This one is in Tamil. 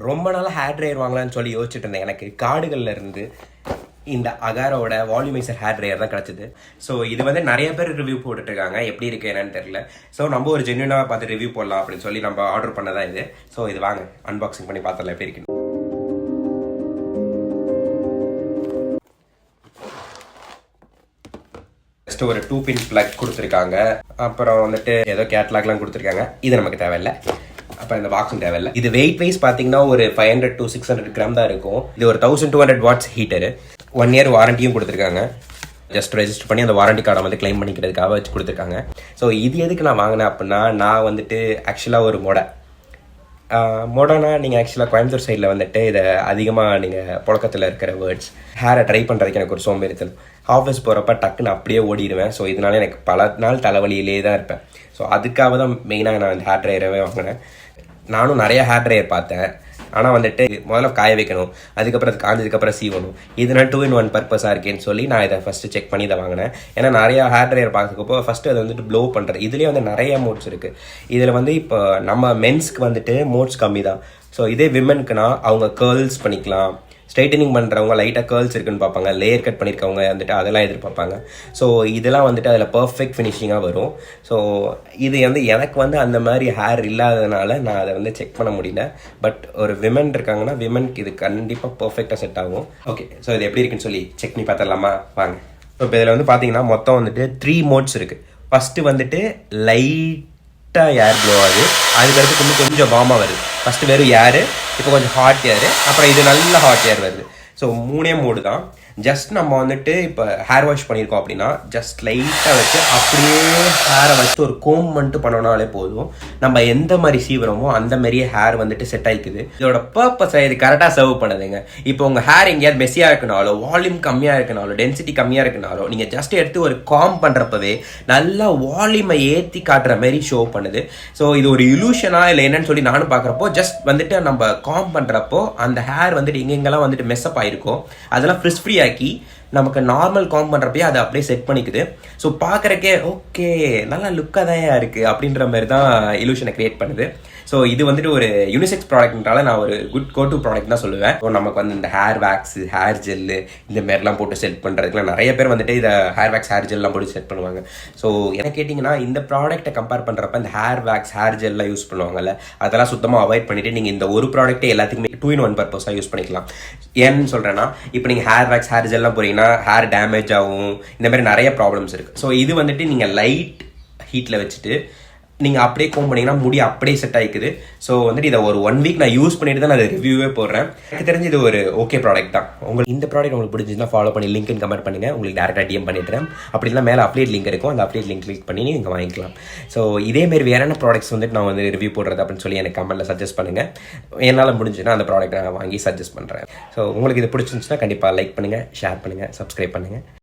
ரொம்ப நாளாக ஹேர் ட்ரையர் வாங்கலாம்னு சொல்லி யோசிச்சுட்டு இருந்தேன். எனக்கு காடுகளில் இருந்து இந்த அகாரோட வால்யூமைசர் ஹேர் ட்ரையர் தான் கிடச்சிது. ஸோ இது வந்து நிறைய பேர் ரிவ்யூ போட்டுட்ருக்காங்க, எப்படி இருக்குது என்னன்னு தெரியல. ஸோ நம்ம ஒரு ஜென்யூனாக பார்த்து ரிவ்யூ போடலாம் அப்படின்னு சொல்லி நம்ம ஆர்டர் பண்ணதான் இது. ஸோ இது வாங்க அன்பாக்சிங் பண்ணி பார்த்தலாம் எப்படி இருக்குன்னு. ஃபஸ்ட்டு ஒரு 2 பின் பிளக் கொடுத்துருக்காங்க. அப்புறம் வந்துட்டு ஏதோ கேட்லாக்லாம் கொடுத்துருக்காங்க. இது நமக்கு தேவையில்லை. அப்புறம் இந்த பாக்ஸும் தேவையில்லை. இது வெயிட் வைஸ் பார்த்தீங்கன்னா ஒரு 500 to 600 கிராம் தான் இருக்கும். இது ஒரு 1200 வாட்ஸ் ஹீட்டரு. 1 இயர் வாரண்டியும் கொடுத்துருக்காங்க. ஜஸ்ட் ரெஜிஸ்டர் பண்ணி அந்த வாரண்டி கார்டை வந்து கிளைம் பண்ணிக்கிறதுக்காக வச்சு கொடுத்துருக்காங்க. ஸோ இது எதுக்கு நான் வாங்கினேன் அப்படின்னா, நான் வந்துட்டு ஆக்சுவலாக ஒரு மொடனா நீங்கள் ஆக்சுவலாக கோயம்புத்தூர் சைடில் வந்துட்டு இதை அதிகமாக நீங்கள் புழக்கத்தில் இருக்கிற வேர்ட்ஸ். ஹேரை ட்ரை பண்ணுறதுக்கு எனக்கு ஒரு சோம்பேறித்தல். ஆஃபீஸ் போகிறப்ப டக்குன்னு அப்படியே ஓடிடுவேன். ஸோ இதனால எனக்கு பல நாள் தலைவலியிலே தான் இருப்பேன். ஸோ அதுக்காக தான் மெயினாக நான் இந்த ஹேர் ட்ரையரவே வாங்கினேன். நானும் நிறைய ஹேர் ட்ரையர் பார்த்தேன். ஆனால் வந்துட்டு முதல்ல காய வைக்கணும், அதுக்கப்புறம் அது காஞ்சதுக்கப்புறம் சீவணும். இதனால் 2-in-1 பர்பஸாக இருக்கேன்னு சொல்லி நான் இதை ஃபஸ்ட்டு செக் பண்ணி இதை வாங்கினேன். ஏன்னா நிறையா ஹேர் ட்ரையர் பார்க்குறப்போ ஃபஸ்ட்டு அதை வந்துட்டு ப்ளோ பண்ணுறது. இதுலேயே வந்து நிறைய மோட்ஸ் இருக்குது. இதில் வந்து இப்போ நம்ம மென்ஸ்க்கு வந்துட்டு மோட்ஸ் கம்மி தான். ஸோ இதே விமென்க்குனா அவங்க கேர்ள்ஸ் பண்ணிக்கலாம். ஸ்ட்ரைட்டனிங் பண்ணுறவங்க லைட்டாக கேர்ள்ஸ் இருக்குன்னு பார்ப்பாங்க. லேயர் கட் பண்ணியிருக்கவங்க வந்துட்டு அதெல்லாம் எதிர்பார்ப்பாங்க. ஸோ இதெல்லாம் வந்துட்டு அதில் பர்ஃபெக்ட் ஃபினிஷிங்காக வரும். ஸோ இது வந்து எனக்கு வந்து அந்த மாதிரி ஹேர் இல்லாததுனால நான் அதை வந்து செக் பண்ண முடியல. பட் ஒரு விமன் இருக்காங்கன்னா விமனுக்கு இது கண்டிப்பாக பர்ஃபெக்டாக செட் ஆகும். ஓகே, ஸோ இது எப்படி இருக்குன்னு சொல்லி செக் பண்ணி பார்த்துடலாமா வாங்க. ஸோ இப்போ இதில் வந்து பார்த்தீங்கன்னா மொத்தம் வந்துட்டு 3 மோட்ஸ் இருக்குது. ஃபஸ்ட்டு வந்துட்டு லைட்டாக ஏர் ப்ளோ ஆகுது. அதுக்கடுத்து கொஞ்சம் வார்மாக வருது. ஃபஸ்ட்டு வெறும் ஏரு, இப்போ கொஞ்சம் ஹாட் ஏர், அப்புறம் இது நல்ல ஹாட் ஏர் வருது. ஸோ 3 மோடு தான். ஜஸ்ட் நம்ம வந்துட்டு இப்போ ஹேர் வாஷ் பண்ணியிருக்கோம் அப்படின்னா ஜஸ்ட் லைட்டாக வச்சு அப்படியே ஹேரை வச்சு ஒரு கோம் மட்டும் பண்ணோனாலே போதும். நம்ம எந்த மாதிரி சீவிரமோ அந்த மாதிரியே ஹேர் வந்துட்டு செட் ஆகிக்குது. இதோட பர்பஸை இது கரெக்டாக சர்வ் பண்ணுதுங்க. இப்போ உங்கள் ஹேர் எங்கேயாவது மெஸ்ஸியாக இருக்குனாலோ, வால்யூம் கம்மியாக இருக்குனாலோ, டென்சிட்டி கம்மியாக இருக்குனாலோ, நீங்கள் ஜஸ்ட் எடுத்து ஒரு காம் பண்ணுறப்பவே நல்லா வால்யூமை ஏற்றி காட்டுற மாதிரி ஷோ பண்ணுது. ஸோ இது ஒரு இலூஷனா இல்லை என்னன்னு சொல்லி நானும் பார்க்குறப்போ ஜஸ்ட் வந்துட்டு நம்ம காம் பண்ணுறப்போ அந்த ஹேர் வந்துட்டு எங்கெங்கெல்லாம் வந்துட்டு மெஸ்அப் ஆகிருக்கும் அதெல்லாம் ஃப்ரிஸ் ஃப்ரீ ஆக்கி நமக்கு நார்மல் காம் பண்ணுறப்பே அதை அப்படியே செட் பண்ணிக்குது. ஸோ பார்க்குறக்கே ஓகே நல்லா லுக்காக தான் இருக்குது அப்படின்ற மாதிரி தான் இலூஷனை க்ரியேட் பண்ணுது. ஸோ இது வந்துட்டு ஒரு யூனிசெக்ஸ் ப்ராடக்ட்னால நான் ஒரு குட் கோ டு ப்ராடக்ட் தான் சொல்லுவேன். ஸோ நமக்கு வந்து இந்த ஹேர் வேக்ஸு, ஹேர் ஜெல்லு இந்த மாதிரிலாம் போட்டு செட் பண்ணுறதுக்குலாம் நிறைய பேர் வந்துட்டு இதை ஹேர் வேக்ஸ், ஹேர் ஜெல்லாம் போட்டு செட் பண்ணுவாங்க. ஸோ என்ன கேட்டிங்கன்னா இந்த ப்ராடக்ட்டை கம்பேர் பண்ணுறப்ப இந்த ஹேர் வேக்ஸ், ஹேர் ஜெல்லாம் யூஸ் பண்ணுவாங்கல்ல, அதெல்லாம் சுத்தமாக அவாய்ட் பண்ணிவிட்டு நீங்கள் இந்த ஒரு ப்ராடக்ட்டே எல்லாத்துக்குமே 2-in-1 பர்பஸாக யூஸ் பண்ணிக்கலாம். ஏன்னு சொல்கிறேன்னா, இப்போ நீங்கள் ஹேர் வேக்ஸ், ஹேர் ஜெல்லாம் போகிறீங்கன்னா ஹேர் டேமேஜ் ஆகும். இந்த மாதிரி நிறைய ப்ராப்ளம்ஸ் இருக்குது. ஸோ இது வந்துட்டு நீங்கள் லைட் ஹீட்டில் வச்சுட்டு நீங்கள் அப்படியே கோம் பண்ணிங்கன்னா முடி அப்படியே செட் ஆகிக்குது. ஸோ வந்துட்டு இதை ஒரு 1 வீக் நான் யூஸ் பண்ணிட்டு தான் நான் அதை ரிவ்யூவே போடுறேன். எனக்கு தெரிஞ்சு இது ஒரு ஓகே ப்ராடக்ட் தான். உங்களுக்கு இந்த ப்ராடக்ட் உங்களுக்கு பிடிச்சிருந்தா ஃபாலோ பண்ணி லிங்க் கமெண்ட் பண்ணுங்கள். உங்களுக்கு டேரெக்டாக டிஎம் பண்ணிடுறேன். அப்படின்னா மேலே அப்டேட் லிங்க் இருக்கும், அந்த அப்டேட் லிங்க் கிளிக் பண்ணி நீங்கள் வாங்கிக்கலாம். ஸோ இதேமாரி வேற என்ன ப்ராடக்ட்ஸ் வந்துட்டு நான் வந்து ரிவ்யூ போடுறது அப்படின்னு சொல்லி எனக்கு கமெண்ட்டில் சஜஸ்ட் பண்ணுங்கள். என்னால் முடிஞ்சுன்னா அந்த ப்ராடக்ட் நான் வாங்கி சஜஸ்ட் பண்ணுறேன். ஸோ உங்களுக்கு இது பிடிச்சிருந்துச்சுன்னா கண்டிப்பாக லைக் பண்ணுங்கள், ஷேர் பண்ணுங்கள், சப்ஸ்கிரைப் பண்ணுங்கள்.